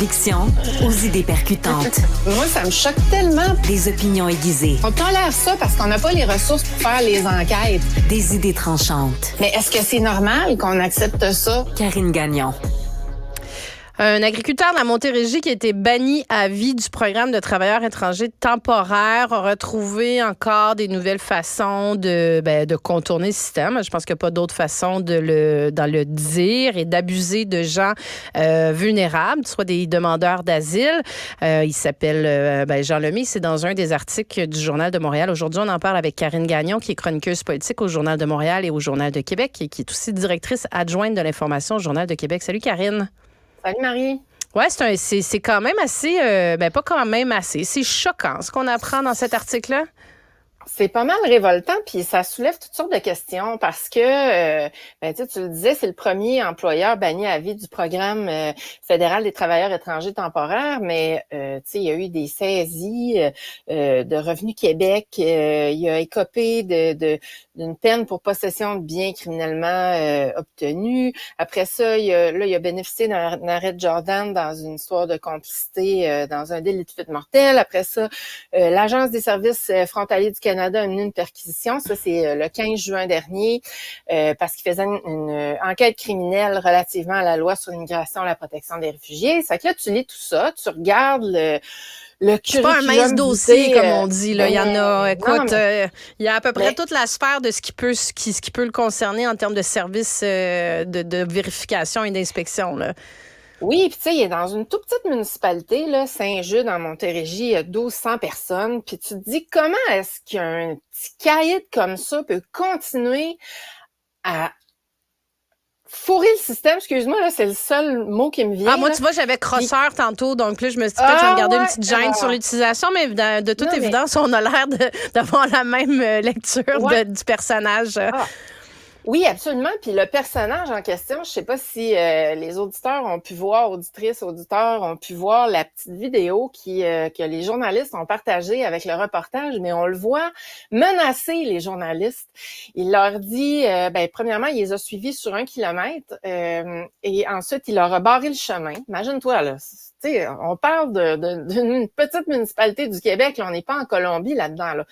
convictions aux idées percutantes. Moi, ça me choque tellement. Des opinions aiguisées. On tolère ça parce qu'on n'a pas les ressources pour faire les enquêtes. Des idées tranchantes. Mais est-ce que c'est normal qu'on accepte ça? Karine Gagnon. Un agriculteur de la Montérégie qui a été banni à vie du programme de travailleurs étrangers temporaires a retrouvé encore des nouvelles façons de contourner le système. Je pense qu'il n'y a pas d'autre façon de le dire et d'abuser de gens vulnérables, soit des demandeurs d'asile. Il s'appelle Jean Lemay. C'est dans un des articles du Journal de Montréal. Aujourd'hui, on en parle avec Karine Gagnon, qui est chroniqueuse politique au Journal de Montréal et au Journal de Québec et qui est aussi directrice adjointe de l'information au Journal de Québec. Salut, Karine. Salut Marie. Ouais, c'est quand même assez, pas quand même assez, c'est choquant ce qu'on apprend dans cet article-là. C'est pas mal révoltant, puis ça soulève toutes sortes de questions parce que, tu le disais, c'est le premier employeur banni à vie du programme fédéral des travailleurs étrangers temporaires, mais il y a eu des saisies de Revenu Québec, il a écopé d'une peine pour possession de biens criminellement obtenus. Après ça, il a bénéficié d'un arrêt de Jordan dans une histoire de complicité dans un délit de fuite mortelle. Après ça, l'Agence des services frontaliers du Canada a mené une perquisition. Ça, c'est le 15 juin dernier, parce qu'il faisait une enquête criminelle relativement à la loi sur l'immigration et la protection des réfugiés. C'est que là, tu lis tout ça, tu regardes le c'est pas un mince dossier, comme on dit. Là. Il y en a, écoute, il y a à peu près toute la sphère de ce qui peut le concerner en termes de services de vérification et d'inspection, là. Oui, puis tu sais, il est dans une toute petite municipalité, là, Saint-Jude, en Montérégie, il y a 1200 personnes, puis tu te dis, comment est-ce qu'un petit caïd comme ça peut continuer à fourrer le système? Excuse-moi, là, c'est le seul mot qui me vient. Ah, moi, là. tu vois, j'avais crosseur tantôt, donc là, je me suis dit, peut-être je vais me garder une petite gêne sur l'utilisation, mais de toute évidence, on a l'air d'avoir la même lecture du personnage. Oui, absolument. Puis le personnage en question, je sais pas si les auditeurs ont pu voir, auditrices, auditeurs ont pu voir la petite vidéo que les journalistes ont partagée avec le reportage, mais on le voit menacer les journalistes. Il leur dit, premièrement, il les a suivis sur 1 kilomètre et ensuite, il leur a barré le chemin. Imagine-toi, là. T'sais, on parle d'une petite municipalité du Québec, là, on n'est pas en Colombie là-dedans. Là.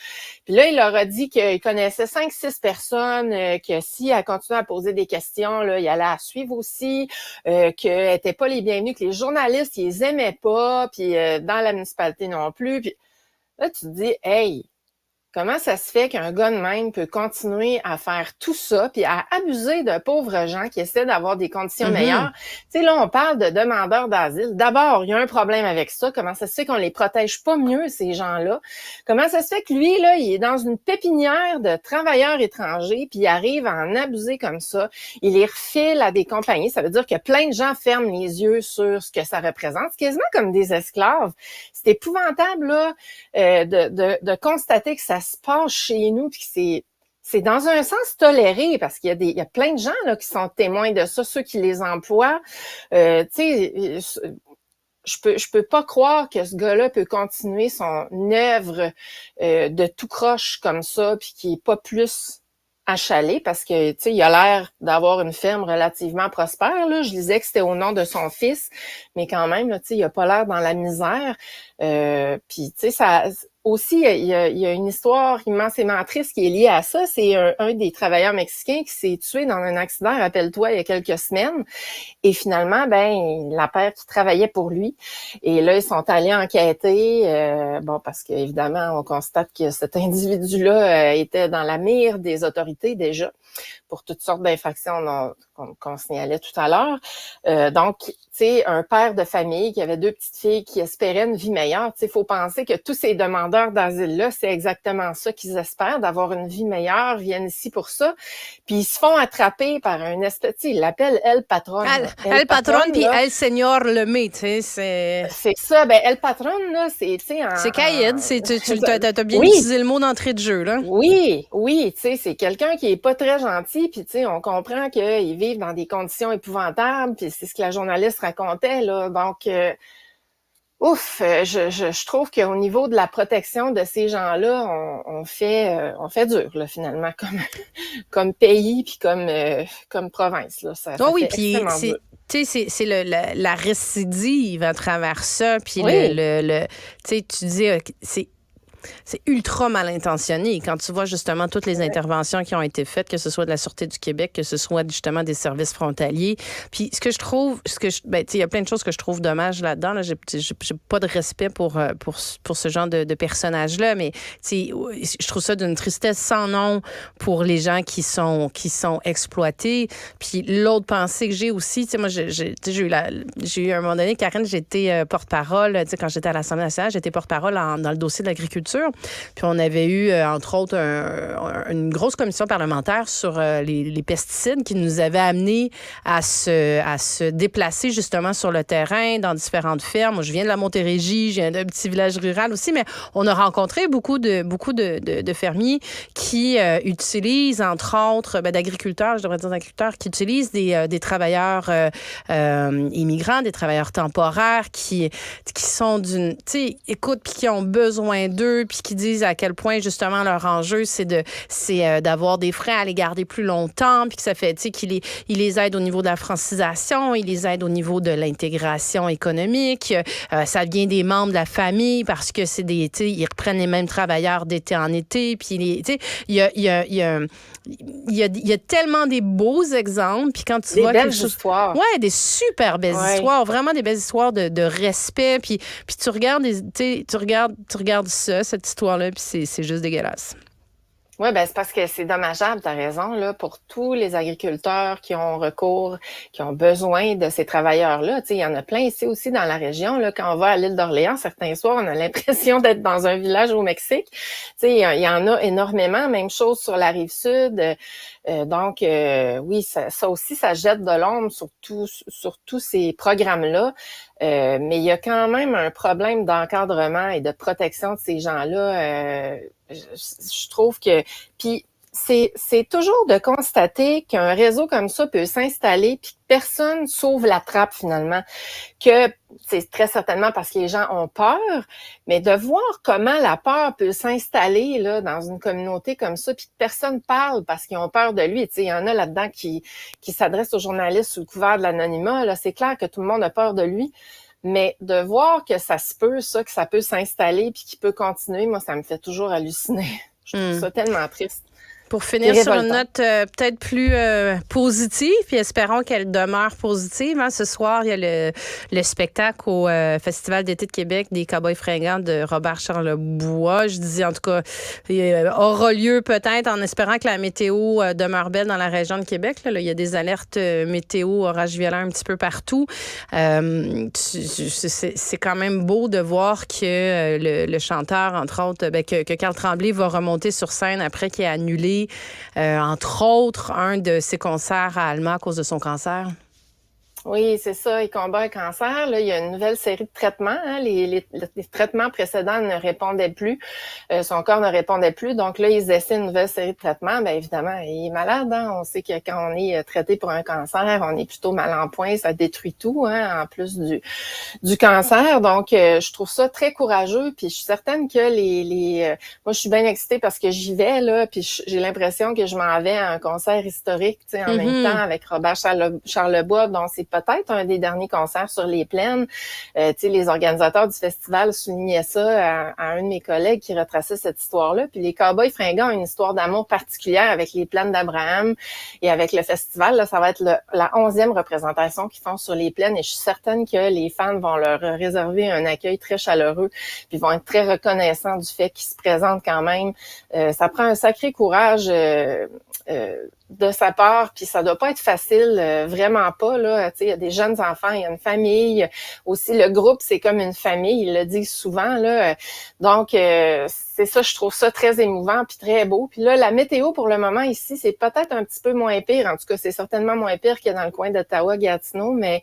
Puis là, il leur a dit qu'il connaissait 5-6 personnes, que si elle continuait à poser des questions, là, il allait la suivre aussi, qu'elle n'était pas les bienvenus, que les journalistes, ils les aimaient pas, puis dans la municipalité non plus. Puis là, tu te dis, hey, comment ça se fait qu'un gars de même peut continuer à faire tout ça puis à abuser de pauvres gens qui essaient d'avoir des conditions meilleures? Tu sais, là, on parle de demandeurs d'asile. D'abord, il y a un problème avec ça. Comment ça se fait qu'on les protège pas mieux, ces gens-là? Comment ça se fait que lui, là, il est dans une pépinière de travailleurs étrangers puis il arrive à en abuser comme ça? Il les refile à des compagnies. Ça veut dire que plein de gens ferment les yeux sur ce que ça représente. C'est quasiment comme des esclaves. C'est épouvantable, là, de constater que ça se passe chez nous, puis que c'est dans un sens toléré, parce qu'il y a plein de gens là qui sont témoins de ça, ceux qui les emploient. Tu sais, je peux pas croire que ce gars-là peut continuer son œuvre de tout croche comme ça, puis qu'il est pas plus achalé, parce que, tu sais, il a l'air d'avoir une ferme relativement prospère, là. Je disais que c'était au nom de son fils, mais quand même, là, tu sais, il a pas l'air dans la misère. Puis, tu sais, ça... Aussi, il y a une histoire immensément triste qui est liée à ça. C'est un des travailleurs mexicains qui s'est tué dans un accident, rappelle-toi, il y a quelques semaines. Et finalement, la paire qui travaillait pour lui. Et là, ils sont allés enquêter, parce qu'évidemment, on constate que cet individu-là était dans la mire des autorités déjà pour toutes sortes d'infractions qu'on signalait tout à l'heure. Donc, tu sais, un père de famille qui avait 2 petites filles qui espéraient une vie meilleure, tu sais, il faut penser que tous ces demandeurs d'asile-là, c'est exactement ça qu'ils espèrent, d'avoir une vie meilleure, viennent ici pour ça. Puis ils se font attraper par un espèce, tu sais, ils l'appellent El Patron. El Patron, puis El Señor Lemay, tu sais, c'est ça, El Patron, là, c'est, tu sais... C'est caïd, t'as bien utilisé le mot d'entrée de jeu, là. Oui, tu sais, c'est quelqu'un qui est pas très gentil, puis tu sais, on comprend qu'ils vivent dans des conditions épouvantables, puis c'est ce que la journaliste racontait, là. Donc, je trouve qu'au niveau de la protection de ces gens-là, on fait dur, là, finalement, comme pays puis comme province, là. Ça oui, fait puis extrêmement dur. Tu sais, c'est la récidive à travers ça. Puis Oui. tu sais, tu dis, c'est ultra mal intentionné. Quand tu vois justement toutes les interventions qui ont été faites, que ce soit de la Sûreté du Québec, que ce soit justement des services frontaliers. Puis ce que je trouve, il y a plein de choses que je trouve dommages là-dedans. Là. J'ai pas de respect pour ce genre de personnages-là, mais je trouve ça d'une tristesse sans nom pour les gens qui sont exploités. Puis l'autre pensée que j'ai aussi, moi, j'ai eu à un moment donné, Karine, j'étais porte-parole, quand j'étais à l'Assemblée nationale, j'étais porte-parole dans le dossier de l'agriculture. Puis on avait eu, entre autres, une grosse commission parlementaire sur les pesticides qui nous avait amené à se déplacer justement sur le terrain dans différentes fermes. Moi, je viens de la Montérégie, je viens d'un petit village rural aussi, mais on a rencontré beaucoup de fermiers qui utilisent, entre autres, d'agriculteurs, je devrais dire d'agriculteurs, qui utilisent des travailleurs immigrants, des travailleurs temporaires qui sont d'une... Tu sais, écoute, puis qui ont besoin d'eux, puis qui disent à quel point, justement, leur enjeu, c'est d'avoir des frais à les garder plus longtemps, puis que ça fait, tu sais, il les aide au niveau de la francisation, il les aide au niveau de l'intégration économique. Ça vient des membres de la famille parce que c'est des, tu sais, ils reprennent les mêmes travailleurs d'été en été, puis, tu sais, il y a tellement des beaux exemples, puis quand tu des vois belles quelque chose... histoires. Ouais, des super belles histoires, vraiment des belles histoires de respect, puis tu regardes, tu regardes ça, cette histoire-là, puis c'est juste dégueulasse. Oui, c'est parce que c'est dommageable, tu as raison, là, pour tous les agriculteurs qui ont recours, qui ont besoin de ces travailleurs-là. Tu sais, il y en a plein ici aussi dans la région, là. Quand on va à l'île d'Orléans, certains soirs, on a l'impression d'être dans un village au Mexique. Tu sais, il y en a énormément. Même chose sur la rive sud. Donc, oui, ça aussi, ça jette de l'ombre sur tous ces programmes-là. Mais il y a quand même un problème d'encadrement et de protection de ces gens-là. Je trouve que... Puis, c'est toujours de constater qu'un réseau comme ça peut s'installer puis que personne sauve la trappe finalement. Que c'est très certainement parce que les gens ont peur, mais de voir comment la peur peut s'installer là dans une communauté comme ça puis que personne parle parce qu'ils ont peur de lui. Tu sais, il y en a là-dedans qui s'adressent aux journalistes sous le couvert de l'anonymat. Là, c'est clair que tout le monde a peur de lui. Mais de voir que ça se peut, ça, que ça peut s'installer puis qu'il peut continuer, moi, ça me fait toujours halluciner. Je trouve ça tellement triste. Pour finir sur une note peut-être plus positive, puis espérons qu'elle demeure positive. Hein. Ce soir, il y a le spectacle au Festival d'été de Québec des Cowboys fringants de Robert Charlebois. Je dis en tout cas, il aura lieu peut-être en espérant que la météo demeure belle dans la région de Québec. Là, il y a des alertes météo, orages violents un petit peu partout. C'est quand même beau de voir que le chanteur, entre autres, que Carl Tremblay va remonter sur scène après qu'il ait annulé entre autres, un de ses concerts à Alma à cause de son cancer. Oui, c'est ça. Il combat un cancer. Là, il y a une nouvelle série de traitements. Hein. Les traitements précédents ne répondaient plus. Son corps ne répondait plus. Donc là, ils essaient une nouvelle série de traitements. Bien évidemment, il est malade. Hein. On sait que quand on est traité pour un cancer, on est plutôt mal en point. Ça détruit tout, hein, en plus du cancer. Donc, je trouve ça très courageux. Puis je suis certaine que moi, je suis bien excitée parce que j'y vais là. Puis j'ai l'impression que je m'en vais à un concert historique, tu sais, en même temps avec Robert Charlebois. Donc c'est peut-être un des derniers concerts sur les plaines. Tu sais, les organisateurs du festival soulignaient ça à un de mes collègues qui retraçait cette histoire-là. Puis les Cowboys fringants ont une histoire d'amour particulière avec les plaines d'Abraham et avec le festival. Là, ça va être la 11e représentation qu'ils font sur les plaines et je suis certaine que les fans vont leur réserver un accueil très chaleureux puis vont être très reconnaissants du fait qu'ils se présentent quand même. Ça prend un sacré courage de sa part, puis ça doit pas être facile, vraiment pas, là. Tu sais, il y a des jeunes enfants, il y a une famille. Aussi, le groupe, c'est comme une famille, ils le disent souvent, là. Donc, c'est ça, je trouve ça très émouvant puis très beau. Puis là, la météo, pour le moment, ici, c'est peut-être un petit peu moins pire. En tout cas, c'est certainement moins pire que dans le coin d'Ottawa-Gatineau, mais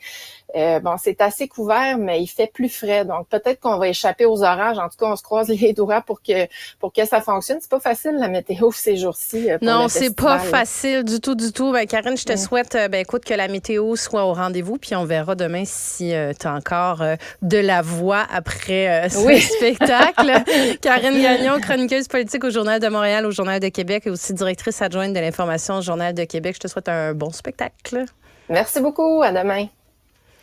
bon, c'est assez couvert, mais il fait plus frais. Donc, peut-être qu'on va échapper aux orages. En tout cas, on se croise les doigts pour que ça fonctionne. C'est pas facile, la météo, ces jours-ci. Non, c'est pas facile du tout. Ben, Karine, je te souhaite, écoute, que la météo soit au rendez-vous, puis on verra demain si tu as encore de la voix après ce spectacle. Karine Gagnon, chroniqueuse politique au Journal de Montréal, au Journal de Québec et aussi directrice adjointe de l'information au Journal de Québec. Je te souhaite un bon spectacle. Merci beaucoup. À demain.